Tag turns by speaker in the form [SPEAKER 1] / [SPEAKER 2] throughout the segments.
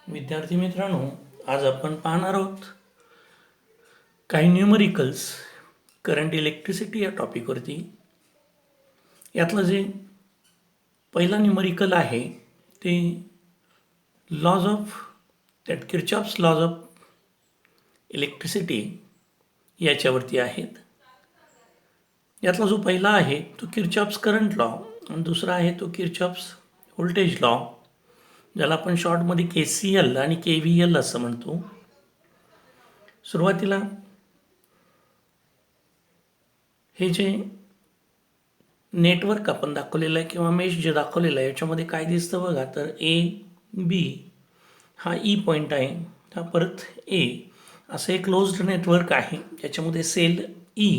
[SPEAKER 1] विद्यार्थी मित्रांनो, आज आपण पाहणार आहोत काही न्यूमरिकल्स करंट इलेक्ट्रिसिटी या टॉपिकवरती. यातलं जे पहिला न्यूमरिकल आहे ते laws of Kirchhoff's laws of electricity याच्यावरती आहेत. यातला जो पहिला आहे तो किर्चॉफ्स करंट लॉ आणि दुसरा आहे तो किर्चॉफ्स व्होल्टेज लॉ, ज्याला आपण शॉर्टमध्ये KCL आणि KVL असं म्हणतो. सुरुवातीला हे जे नेटवर्क आपण दाखवलेलं आहे किंवा मेश जे दाखवलेलं आहे याच्यामध्ये काय दिसतं बघा, तर AB हा E पॉईंट आहे, हा परत A असं एक क्लोज्ड नेटवर्क आहे ज्याच्यामध्ये सेल E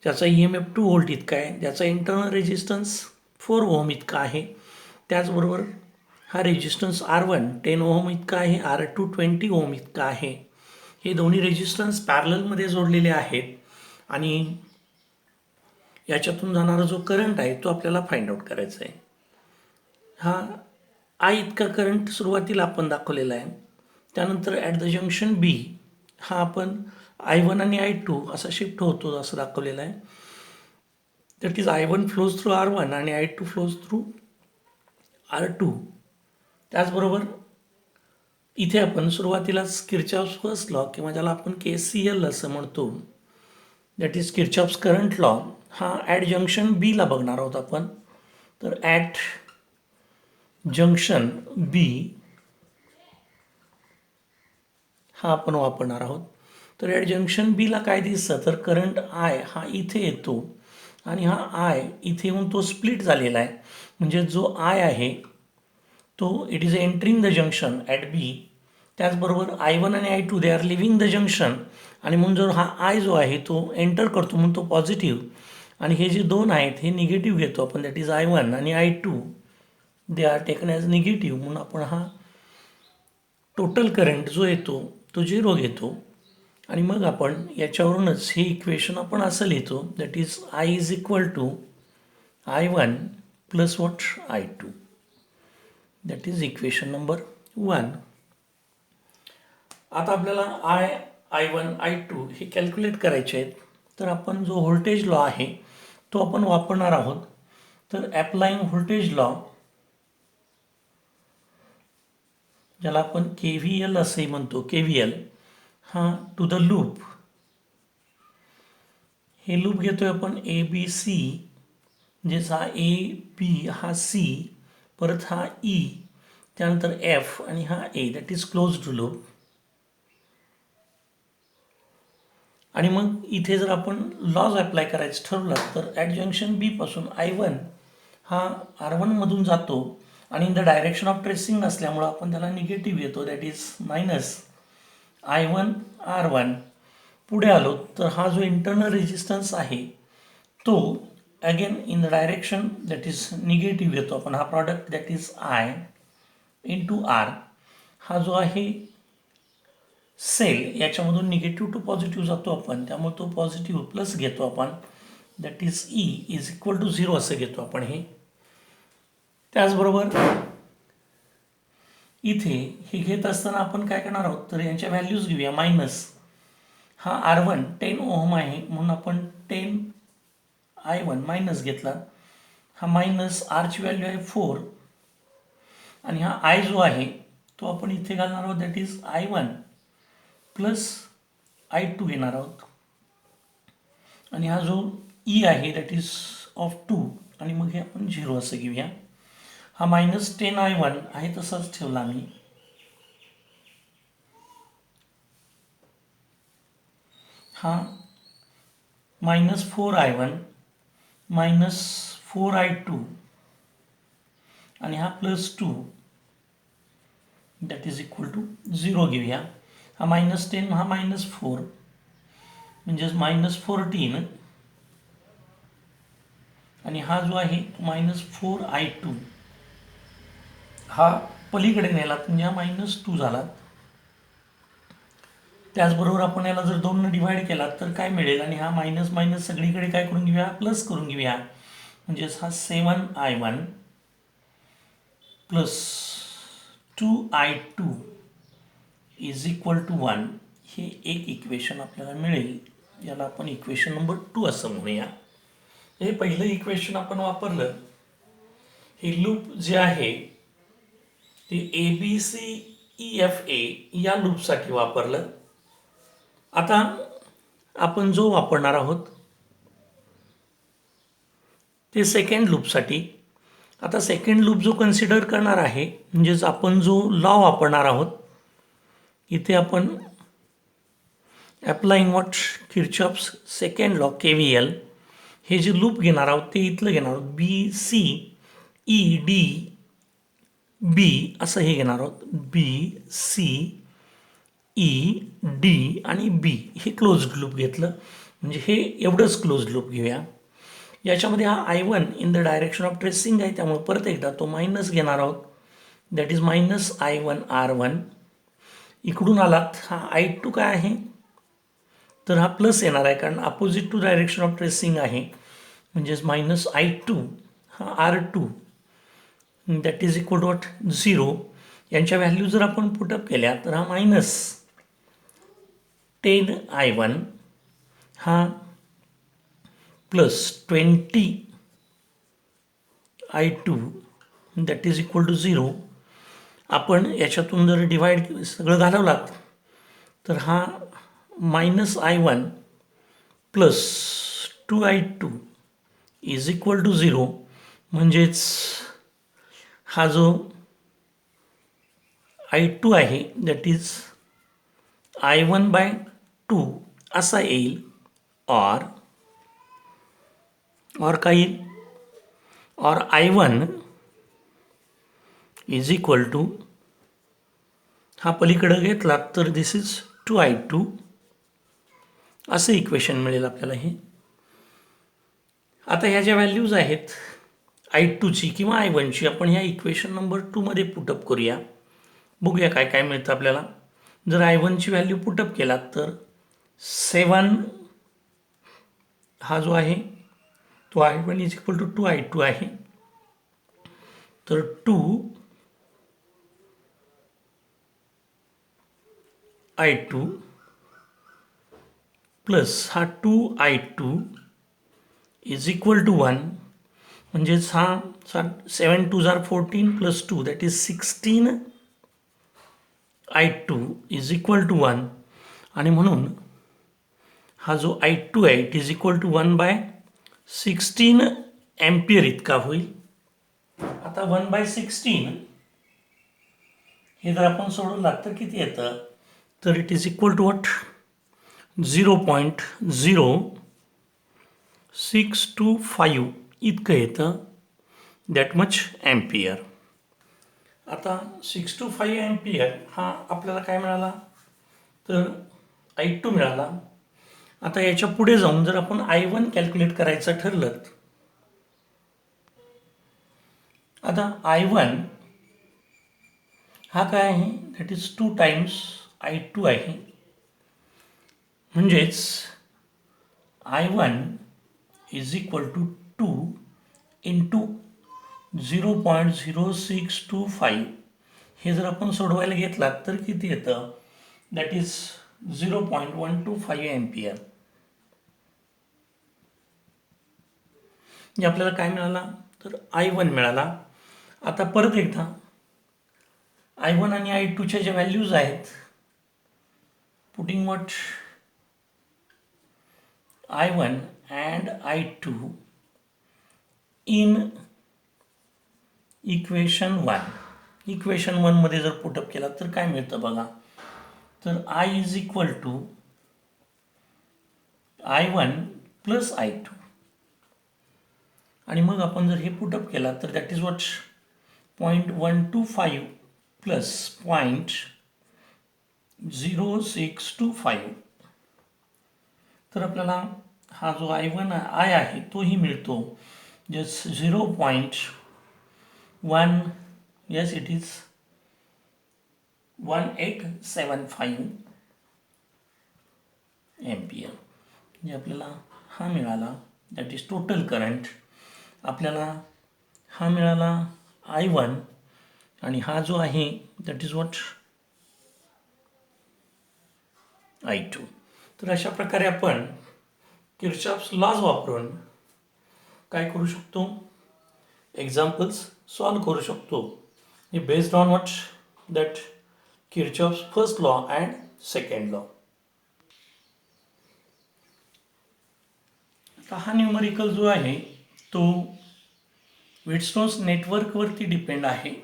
[SPEAKER 1] ज्याचा EMF 2 व्होल्ट इतका आहे, ज्याचा इंटरनल रेजिस्टन्स 4 ओहम इतका आहे. त्याचबरोबर हा रेजिस्टन्स R1 10 ओहम इतका आहे, R2 20 ओहम इतका आहे. हे दोन्ही रेजिस्टन्स पॅरललमध्ये जोडलेले आहेत आणि याच्यातून जाणारा जो करंट आहे तो आपल्याला फाइंड आउट करायचा आहे. हा I इतका करंट सुरुवातीला आपण दाखवलेला आहे. त्यानंतर ॲट द जंक्शन B हा आपण I1 आणि I2 असा शिफ्ट होतो असं दाखवलेलं आहे. That is I1 flows through R1 आणि I2 फ्लोज थ्रू R2. त्याचबरोबर इथे आपण सुरुवातीलाच किर्चॉफ्स फर्स्ट लॉ किंवा ज्याला आपण KCL असं म्हणतो, that is Kirchhoff's current law, हा ॲट जंक्शन बीला बघणार आहोत आपण. तर ॲट जंक्शन बी हा आपण वापरणार आहोत. तर ॲट जंक्शन बीला काय दिसतं, तर करंट I हा इथे येतो आणि हा I इथे येऊन तो स्प्लिट झालेला आहे. म्हणजे जो I आहे तो it is entering the junction at B. त्याचबरोबर I1 आणि I2 they are leaving the junction, आणि म्हणून जर हा I जो आहे तो एंटर करतो म्हणून तो पॉझिटिव्ह, आणि हे जे दोन आहेत हे निगेटिव्ह घेतो आपण, दॅट इज I1 आणि I2 they R taken as negative, म्हणून आपण हा टोटल करंट जो येतो तो 0 घेतो. आणि मग आपण याच्यावरूनच हे इक्वेशन आपण असं लिहितो, that is I is equal to I1 plus what I2. That is equation number 1. आता आपल्याला I1 I2 हे कॅल्क्युलेट करायचे आहेत. तर आपण जो व्होल्टेज लॉ आहे तो आपण वापरणार आहोत. तर ॲप्लाइंग व्होल्टेज लॉ, ज्याला आपण KVL असे म्हणतो, KVL हा टू द लूप, हे लूप घेतोय आपण ABC, म्हणजेच हा AB हा C, परत हा E, त्यानंतर F आणि हा A, that is closed loop. आणि मग इथे जर आपण लॉज अप्लाय करायचं ठरवलं तर ॲट जंक्शन बी पासून I1 हा R1 मधून जातो आणि in the direction of tracing असल्यामुळं आपण त्याला निगेटिव्ह येतो, that is minus I1 R1. पुढे आलो तर हा जो इंटरनल रेजिस्टन्स आहे तो again in the direction that is negative येतो आपण, हा product that is I into R. हा जो आहे सेल याच्यामधून निगेटिव्ह टू पॉझिटिव्ह जातो आपण, त्यामुळे तो पॉझिटिव्ह प्लस घेतो आपण, that is E is equal to 0 असं घेतो आपण हे. त्याचबरोबर इथे हे घेत असताना आपण काय करणार आहोत, तर यांच्या व्हॅल्यूज घेऊया. मायनस हा R1 10 ओहम आहे म्हणून आपण 10 I1 मायनस घेतला. हा मायनस Rची व्हॅल्यू आहे 4 आणि हा I जो आहे तो आपण इथे घालणार आहोत, that is I1 plus I2 घेणार आहोत. आणि हा जो E आहे दॅट इज ऑफ 2 आणि मग हे आपण 0 असं घेऊया. हा मायनस 10 I1 आहे तसाच ठेवला मी. हा मायनस 4 I1 मायनस 4 I2 आणि हा plus 2 that is equal to 0 घेऊया. हा मायनस 10 हा मायनस 4 म्हणजेच मायनस 14 आणि हा जो आहे मायनस 4 I2 हा पलीकडे नेला म्हणजे हा मायनस 2 झाला. त्याचबरोबर आपण याला जर 2ने डिवाइड केला तर काय मिळेल, आणि हा मायनस मायनस सगळीकडे काय करून घेऊया, प्लस करून घेऊया. म्हणजेच हा 7 I1 plus 2I2 is equal to 1 हे एक इक्वेशन आपल्याला मिळेल. याला आपण इक्वेशन नंबर 2 असं म्हणूया. हे पहिलं इक्वेशन आपण वापरलं. हे लूप जे आहे ते ABCEFA या लूपसाठी वापरलं. आता आपण जो वापरणार आहोत ते सेकंड लूपसाठी. आता सेकंड लूप जो कन्सिडर करणार आहे म्हणजेच आपण जो लॉ वापरणार आहोत इथे आपण applying what Kirchhoff's second law KVL हे जे लूप घेणार आहोत ते इथलं घेणार आहोत BCED B असं हे घेणार आहोत. BCED आणि B हे क्लोज्ड लूप घेतलं म्हणजे हे एवढंच क्लोज्ड लूप घेऊया. याच्यामध्ये हा I1 in the direction of tracing आहे त्यामुळे परत एकदा तो मायनस घेणार आहोत. That is minus I1 R1. इकडून आलात हा I2 काय आहे तर हा प्लस येणार आहे कारण opposite to direction of tracing आहे म्हणजेच मायनस I2 हा R2 that is equal to what 0. यांच्या व्हॅल्यू जर आपण पुटअप केल्या तर हा मायनस 10I1 हा plus 20I2 that is equal to 0. आपण याच्यातून जर डिवाइड सगळं घालवलात तर हा minus I1 plus 2I2 is equal to 0 म्हणजेच हा जो I2 आहे दॅट इज I1/2 असा येईल. और काय येईल और I1 इज इक्वल टू हा पलीकडं घेतला तर दिस इज 2I2 असं इक्वेशन मिळेल आपल्याला हे. आता ह्या ज्या व्हॅल्यूज आहेत I2ची किंवा I1ची आपण ह्या इक्वेशन नंबर 2 मध्ये पुटअप करूया. बघूया काय काय मिळतं आपल्याला. जर I1ची व्हॅल्यू पुटअप केला तर 7 हा जो आहे तो I1 is equal to 2I2 आहे. तर 2I2 प्लस हा 2I2 इज इक्वल टू 1 म्हणजेच हा 7 2 14 plus 2 that is 16I2 is equal to 1 आणि म्हणून हा जो I2 आहे it is equal to 1/16 ampere इतका होईल. आता 1/16 हे जर आपण सोडवलं तर किती येतं तर it is equal to what 0.0625 इतकं येतं. That much ampere. आता 625 एम्पियर हा आपल्याला काय मिळाला तर I2 मिळाला. आता याच्या पुढे जाऊन जर आपण I1 कॅल्क्युलेट करायचं ठरलं आता I1 हा काय आहे दॅट इज 2 टाइम्स I2 आहे म्हणजेच I1 is equal to 2 into 0.0625 हे जर आपण सोडवायला घेतलात तर किती येतं दॅट इज 0.125 एम्पियर. जे आपल्याला काय मिळाला तर I1 मिळाला. आता परत एकदा I1 आणि I2च्या ज्या व्हॅल्यूज आहेत putting what I1 and I2 in equation 1. Equation 1 मध्ये जर पुटअप केला तर काय मिळतं बघा तर I is equal to I1 plus I2 आणि मग आपण जर हे पुटअप केला तर दॅट इज वॉट 0.125 प्लस 0.0625 तर आपल्याला हा जो I1 I आहे तोही मिळतो just 0.1 yes it is 1875 ampere. जे आपल्याला हा मिळाला दॅट इज टोटल करंट. आपल्याला हा मिळाला I1 आणि हा जो आहे दॅट इज वॉट I2. तर अशा प्रकारे आपण किर्चॉफ्स लॉज वापरून काय करू शकतो, एक्झाम्पल्स सॉल्व करू शकतो based on what that Kirchhoff's first law and second law. आता हा न्यूमरिकल जो आहे तो व्हीटस्टोन्स नेटवर्कवरती डिपेंड आहे.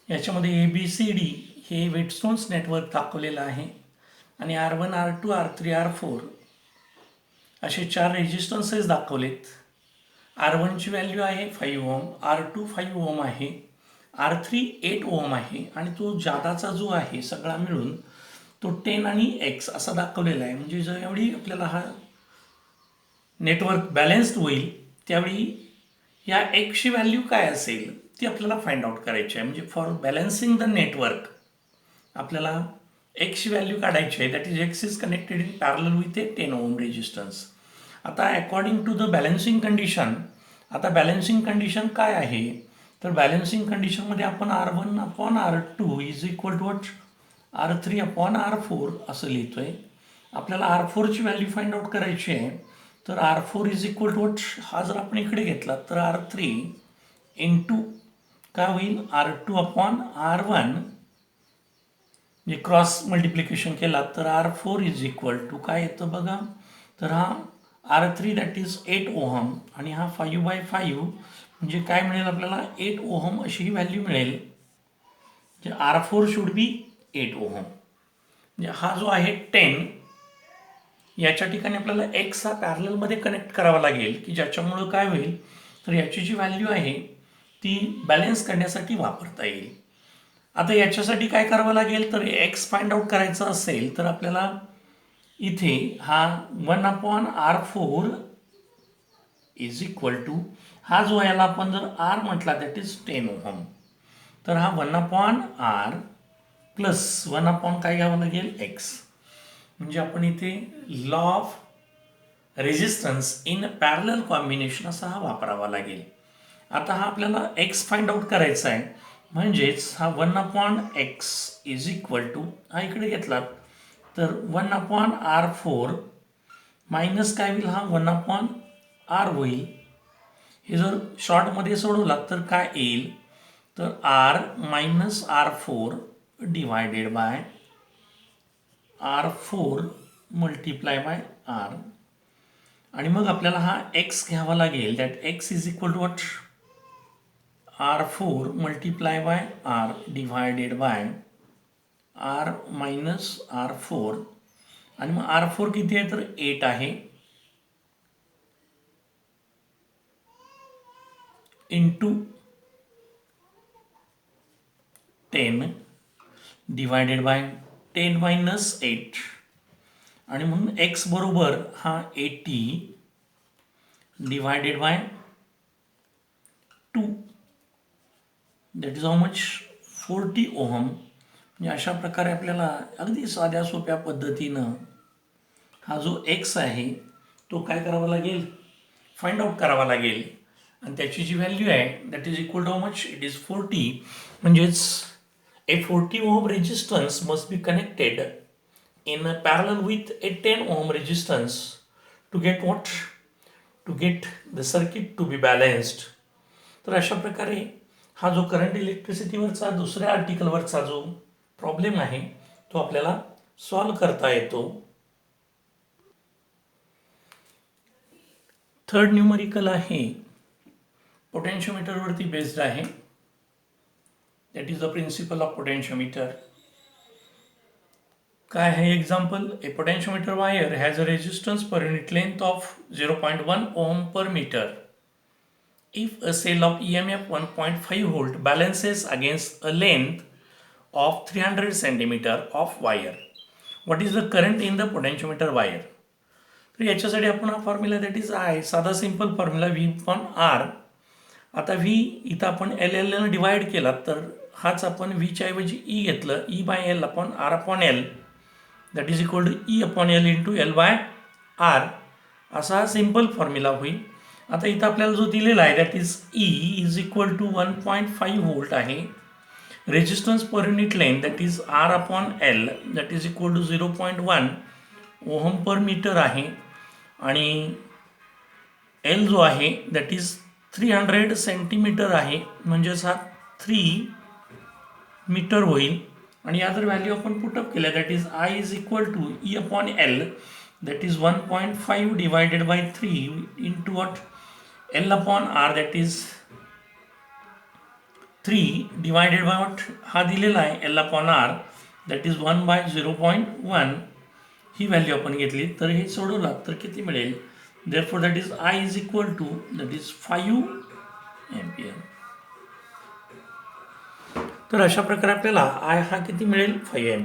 [SPEAKER 1] याच्यामध्ये ABCD हे व्हीटस्टोन्स नेटवर्क दाखवलेलं आहे आणि R1 R2 R3 R4 असे 4 रेजिस्टन्सेस दाखवलेत. R1ची व्हॅल्यू आहे 5 ओम, R2 5 ओम आहे, R3 8 ओम आहे आणि तो जादाचा जो आहे सगळा मिळून तो 10 आणि X असा दाखवलेला आहे. म्हणजे जेवढी आपल्याला हा नेटवर्क बॅलन्स्ड होईल त्यावेळी या Xची व्हॅल्यू काय असेल ती आपल्याला फाइंड आउट करायची आहे. म्हणजे फॉर बॅलन्सिंग द नेटवर्क आपल्याला Xची व्हॅल्यू काढायची आहे. That is X is connected in parallel with a 10 ohm resistance. आता according to the balancing condition, आता बॅलन्सिंग कंडिशन काय आहे तर बॅलन्सिंग कंडिशनमध्ये आपण R1 upon R2 is equal to what R3 upon R4 असं लिहितोय. आपल्याला R4ची व्हॅल्यू फाइंड आउट करायची आहे. तर R4 is equal to what, हा जर आपण इकडे घेतला तर R3 इंटू काय होईल R2 अपॉन R1, म्हणजे क्रॉस मल्टिप्लिकेशन केला तर R4 इज इक्वल टू काय येतं बघा, तर हा R3 दॅट इज 8 ओहम आणि हा 5/5 म्हणजे काय मिळेल आपल्याला 8 ओहम अशी ही व्हॅल्यू मिळेल. म्हणजे R4 शुड बी 8 ओहम. म्हणजे हा जो आहे 10 याच्या ठिकाणी आपल्याला X हा पॅरललमध्ये कनेक्ट करावा लागेल की ज्याच्यामुळं काय होईल तर याची जी व्हॅल्यू आहे ती बॅलन्स करण्यासाठी वापरता येईल. आता याच्यासाठी काय करावं लागेल तर X फाइंड आउट करायचा असेल तर आपल्याला इथे हा 1/R4 इज इक्वल टू हा जो याला आपण जर R म्हटला दॅट इज 10 ओहम, तर हा 1/R प्लस 1 काय घ्यावं लागेल X. म्हणजे आपण इथे law of resistance in parallel combination असा हा वापरावा लागेल. आता हा आपल्याला X फाइंड आउट करायचा आहे. म्हणजेच हा 1/X इज इक्वल टू हा इकडे घेतला तर 1/R4 मायनस काय होईल हा 1/R होईल. हे जर शॉर्टमध्ये सोडवला तर काय येईल तर R minus R4 divided by R4 multiply by R. आणि मग आपल्याला हा X घ्यावा लागेल that X is equal to what R4 multiply by R divided by R minus R4 आणि मग R4 किती आहे तर 8 आहे इंटू 10 डिवायडेड बाय 10 मायनस 8 आणि म्हणून X बरोबर हा 80 divided by 2 that is how much 40 ohm. म्हणजे अशा प्रकारे आपल्याला अगदी साध्या सोप्या पद्धतीनं हा जो X आहे तो काय करावा लागेल फाइंड आउट करावा लागेल आणि त्याची जी व्हॅल्यू आहे that is equal to how much it is 40. म्हणजेच a 40 ohm resistance must be connected in parallel with a 10 ohm resistance to get what? To get the circuit to be balanced. तर अशा प्रकारे हा जो current इलेक्ट्रिसिटीवरचा दुसऱ्या आर्टिकलवरचा जो problem आहे तो आपल्याला सॉल्व करता येतो. थर्ड न्यूमरिकल आहे पोटेन्शियोमीटरवरती बेस्ड आहे. That is the principle of potentiometer. काय आहे example, a potentiometer wire has a resistance per unit length of 0.1 ohm per metre. If a cell of EMF 1.5 volt balances against a length of 300 centimeter of wire, what is the current in the potentiometer wire? तर याच्यासाठी आपण हा formula that is I, साधा simple formula V/R. आता V इथं आपण L divide केला तर हाच आपण Vच्या ऐवजी E घेतलं, E/L upon R upon L that is equal to E upon L into L/R असा हा सिंपल फॉर्म्युला होईल. आता इथं आपल्याला जो दिलेला आहे that is E is equal to 1.5 volt आहे. Resistance per unit length that is R upon L that is equal to 0.1 ohm per metre आहे. आणि एल जो आहे दॅट इज 300 सेंटीमीटर आहे, म्हणजेच हा 3 मीटर होईल. आणि या जर व्हॅल्यू आपण पुटअप केल्या that is I is equal to E upon L that is 1.5 divided by 3 into what L upon R that is 3 divided by what हा दिलेला आहे L upon R that is 1/0.1. ही व्हॅल्यू आपण घेतली तर हे सोडवलं तर किती मिळेल. Therefore that is I is equal to that is 5 ampere. तर अशा प्रकारे आपल्याला आय हा किती मिळेल 5 एम्पियर.